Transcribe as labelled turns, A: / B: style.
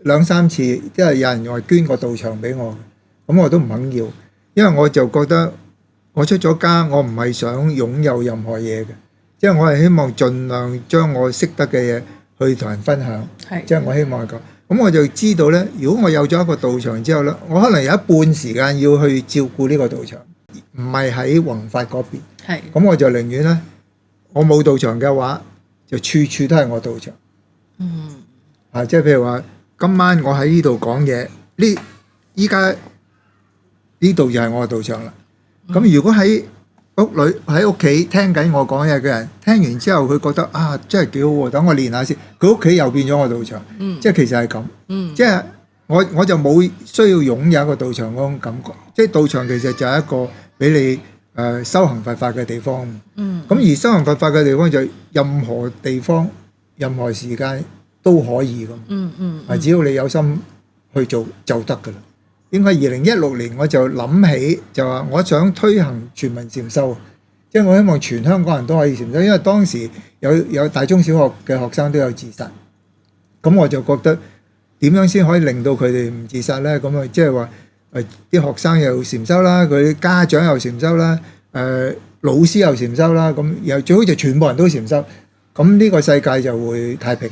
A: 兩三次，即係有人話捐個道場俾我，咁我都唔肯要，因為我就覺得我出咗家，我唔係想擁有任何嘢嘅，即係我係希望盡量將我識得嘅嘢去同人分享，即係我希望係咁。咁我就知道咧，如果我有咗一個道場之後咧，我可能有一半時間要去照顧呢個道場，唔係喺宏法嗰邊。咁我就寧願咧，我冇道場嘅話，就處處都係我道場。即係譬如話，今晚我喺呢度講嘢，依家呢度就係我嘅道場啦。咁如果喺屋企聽緊我講嘢嘅人，聽完之後佢覺得啊，真係幾好喎，等我練下先。佢屋企又變咗我道場，即係其實係咁。即係我就冇需要擁有一個道場嗰種感覺。即係道場其實就係一個俾你修行佛法嘅地方。咁而修行佛法嘅地方就任何地方、任何時間都可以咁。只要你有心去做就得㗎啦。應該2016年我就諗起就話我想推行全民禪修，即係我希望全香港人都可以禪修，因為當時有大中小學嘅學生都有自殺，咁我就覺得點樣先可以令到佢哋唔自殺呢？咁啊，即係話啲學生又禪修啦，佢家長又禪修啦，老師又禪修啦，咁又最好就全部人都禪修，咁呢個世界就會太平。